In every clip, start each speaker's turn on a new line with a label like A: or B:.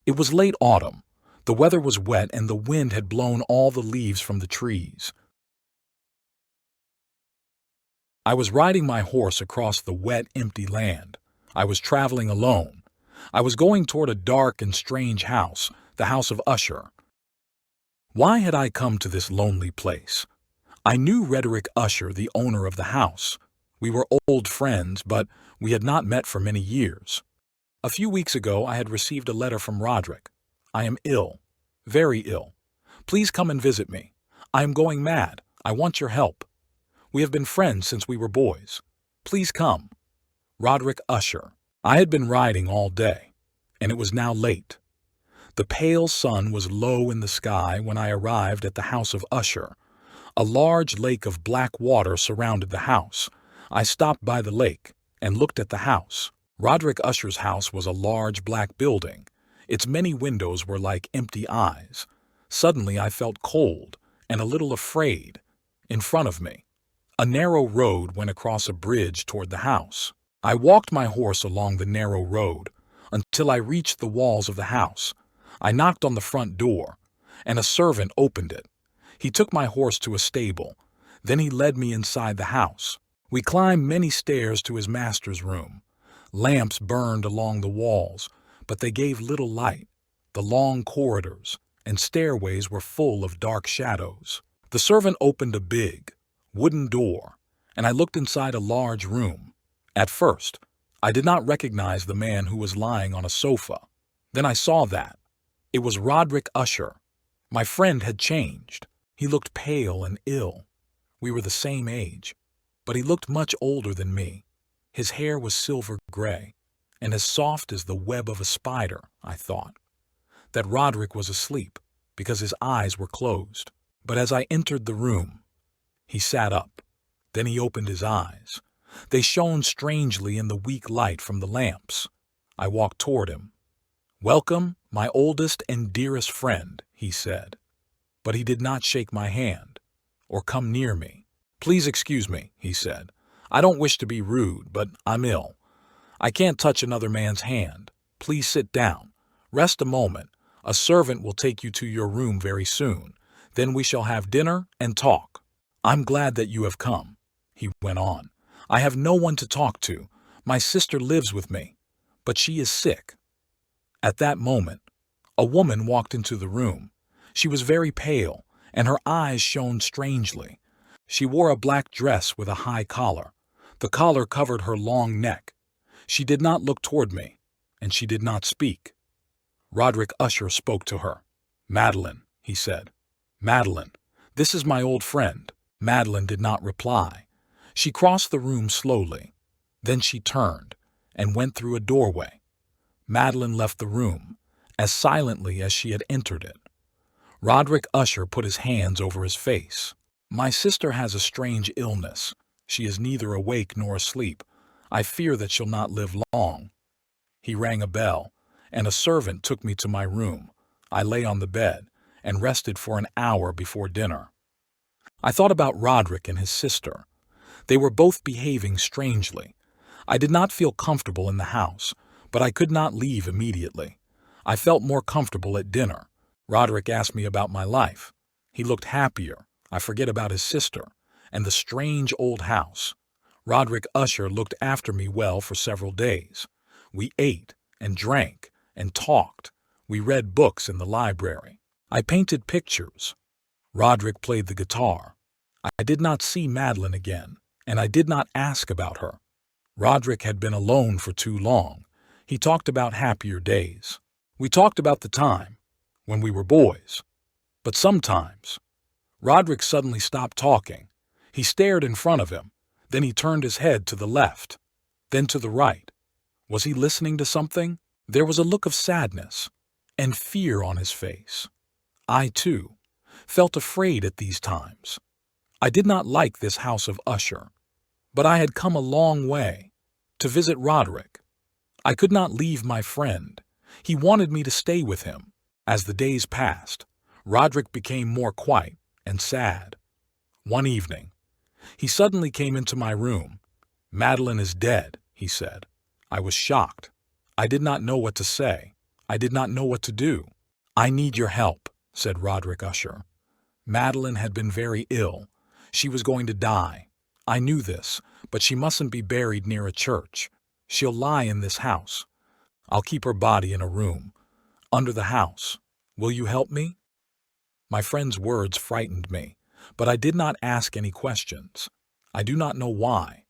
A: It was late autumn. The weather was wet and the wind had blown all the leaves from the trees. I was riding my horse across the wet, empty land. I was traveling alone. I was going toward a dark and strange house, the house of Usher. Why had I come to this lonely place? I knew Rederick Usher, the owner of the house. We were old friends, but we had not met for many years. A few weeks ago I had received a letter from Roderick. I am ill, very ill. Please come and visit me. I am going mad. I want your help. We have been friends since we were boys. Please come. Roderick Usher. I had been riding all day, and it was now late. The pale sun was low in the sky when I arrived at the house of Usher. A large lake of black water surrounded the house. I stopped by the lake and looked at the house. Roderick Usher's house was a large black building. Its many windows were like empty eyes. Suddenly I felt cold and a little afraid. In front of me, a narrow road went across a bridge toward the house. I walked my horse along the narrow road until I reached the walls of the house. I knocked on the front door, and a servant opened it. He took my horse to a stable. Then he led me inside the house. We climbed many stairs to his master's room. Lamps burned along the walls, but they gave little light. The long corridors and stairways were full of dark shadows. The servant opened a big, wooden door, and I looked inside a large room. At first, I did not recognize the man who was lying on a sofa. Then I saw that. It was Roderick Usher. My friend had changed. He looked pale and ill. We were the same age, but he looked much older than me. His hair was silver gray, and as soft as the web of a spider, I thought. That Roderick was asleep, because his eyes were closed. But as I entered the room, he sat up. Then he opened his eyes. They shone strangely in the weak light from the lamps. I walked toward him. "Welcome, my oldest and dearest friend," he said. But he did not shake my hand or come near me. "Please excuse me," he said. "I don't wish to be rude, but I'm ill. I can't touch another man's hand. Please sit down. Rest a moment. A servant will take you to your room very soon. Then we shall have dinner and talk. I'm glad that you have come," he went on. "I have no one to talk to. My sister lives with me, but she is sick." At that moment, a woman walked into the room. She was very pale, and her eyes shone strangely. She wore a black dress with a high collar. The collar covered her long neck. She did not look toward me, and she did not speak. Roderick Usher spoke to her. "Madeline," he said. "Madeline, this is my old friend." Madeline did not reply. She crossed the room slowly. Then she turned and went through a doorway. Madeline left the room as silently as she had entered it. Roderick Usher put his hands over his face. "My sister has a strange illness. She is neither awake nor asleep. I fear that she'll not live long." He rang a bell, and a servant took me to my room. I lay on the bed and rested for an hour before dinner. I thought about Roderick and his sister. They were both behaving strangely. I did not feel comfortable in the house, but I could not leave immediately. I felt more comfortable at dinner. Roderick asked me about my life. He looked happier. I forget about his sister and the strange old house. Roderick Usher looked after me well for several days. We ate and drank and talked. We read books in the library. I painted pictures. Roderick played the guitar. I did not see Madeline again, and I did not ask about her. Roderick had been alone for too long. He talked about happier days. We talked about the time when we were boys. But sometimes, Roderick suddenly stopped talking. He stared in front of him. Then he turned his head to the left, then to the right. Was he listening to something? There was a look of sadness and fear on his face. I, too, felt afraid at these times. I did not like this house of Usher, but I had come a long way to visit Roderick. I could not leave my friend. He wanted me to stay with him. As the days passed, Roderick became more quiet and sad. One evening, he suddenly came into my room. "Madeline is dead," he said. I was shocked. I did not know what to say. I did not know what to do. "I need your help," said Roderick Usher. Madeline had been very ill. She was going to die. I knew this, but she mustn't be buried near a church. She'll lie in this house. I'll keep her body in a room, under the house. Will you help me? My friend's words frightened me, but I did not ask any questions. I do not know why.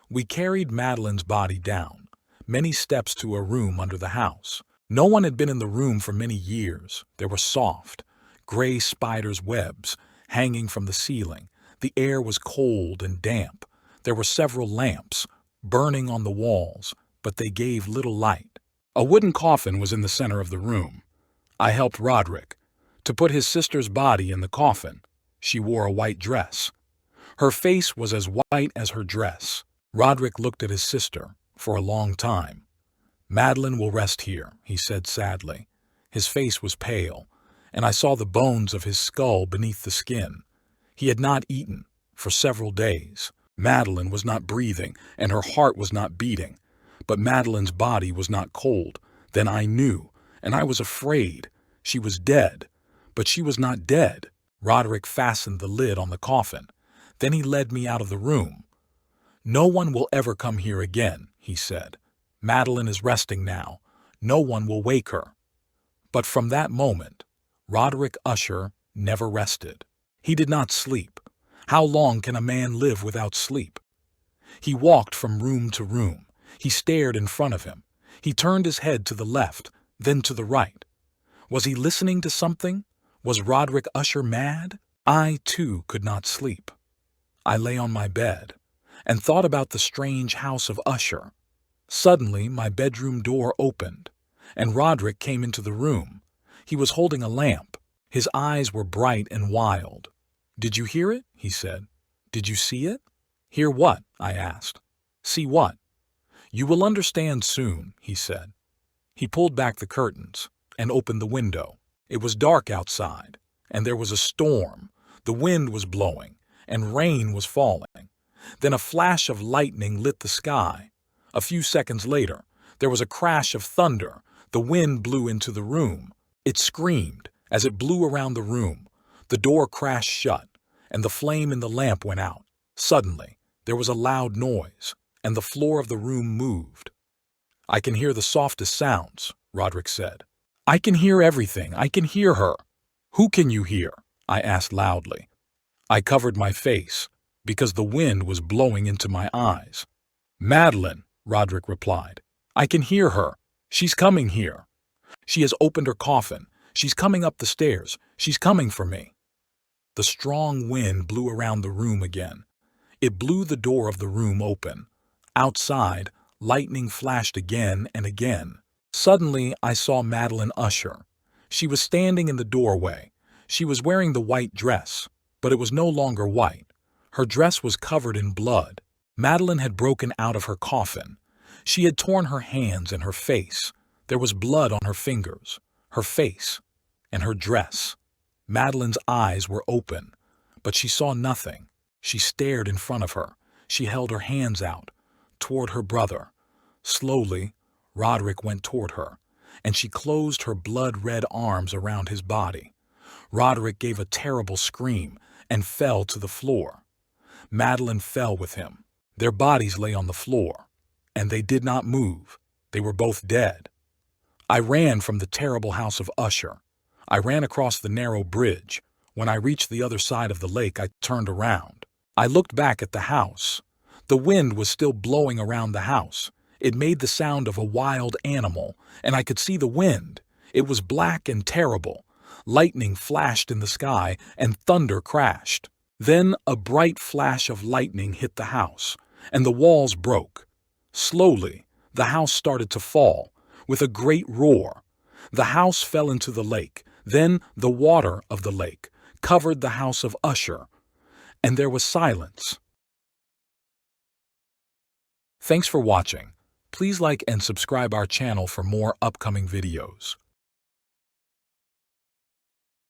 A: We carried Madeline's body down, many steps to a room under the house. No one had been in the room for many years. There were soft, gray spiders' webs hanging from the ceiling. The air was cold and damp. There were several lamps burning on the walls, but they gave little light. A wooden coffin was in the center of the room. I helped Roderick to put his sister's body in the coffin. She wore a white dress. Her face was as white as her dress. Roderick looked at his sister for a long time. "Madeline will rest here," he said sadly. His face was pale, and I saw the bones of his skull beneath the skin. He had not eaten for several days. Madeline was not breathing, and her heart was not beating. But Madeline's body was not cold. Then I knew, and I was afraid. She was dead, but she was not dead. Roderick fastened the lid on the coffin. Then he led me out of the room. "No one will ever come here again," he said. "Madeline is resting now. No one will wake her." But from that moment, Roderick Usher never rested. He did not sleep. How long can a man live without sleep? He walked from room to room. He stared in front of him. He turned his head to the left, then to the right. Was he listening to something? Was Roderick Usher mad? I, too, could not sleep. I lay on my bed and thought about the strange house of Usher. Suddenly, my bedroom door opened, and Roderick came into the room. He was holding a lamp. His eyes were bright and wild. "Did you hear it?" he said. "Did you see it?" "Hear what?" I asked. "See what?" "You will understand soon," he said. He pulled back the curtains and opened the window. It was dark outside, and there was a storm. The wind was blowing, and rain was falling. Then a flash of lightning lit the sky. A few seconds later, there was a crash of thunder. The wind blew into the room. It screamed as it blew around the room. The door crashed shut, and the flame in the lamp went out. Suddenly, there was a loud noise, and the floor of the room moved. "I can hear the softest sounds," Roderick said. "I can hear everything. I can hear her." "Who can you hear?" I asked loudly. I covered my face, because the wind was blowing into my eyes. "Madeline," Roderick replied. "I can hear her. She's coming here. She has opened her coffin. She's coming up the stairs. She's coming for me." The strong wind blew around the room again. It blew the door of the room open. Outside, lightning flashed again and again. Suddenly, I saw Madeline Usher. She was standing in the doorway. She was wearing the white dress, but it was no longer white. Her dress was covered in blood. Madeline had broken out of her coffin. She had torn her hands and her face. There was blood on her fingers, her face, and her dress. Madeline's eyes were open, but she saw nothing. She stared in front of her. She held her hands out toward her brother. Slowly, Roderick went toward her, and she closed her blood-red arms around his body. Roderick gave a terrible scream and fell to the floor. Madeline fell with him. Their bodies lay on the floor, and they did not move. They were both dead. I ran from the terrible house of Usher. I ran across the narrow bridge. When I reached the other side of the lake, I turned around. I looked back at the house. The wind was still blowing around the house. It made the sound of a wild animal, and I could see the wind. It was black and terrible. Lightning flashed in the sky, and thunder crashed. Then a bright flash of lightning hit the house, and the walls broke. Slowly, the house started to fall, with a great roar. The house fell into the lake. Then the water of the lake covered the house of Usher, and there was silence. Thanks for watching. Please like and subscribe our channel for more upcoming videos.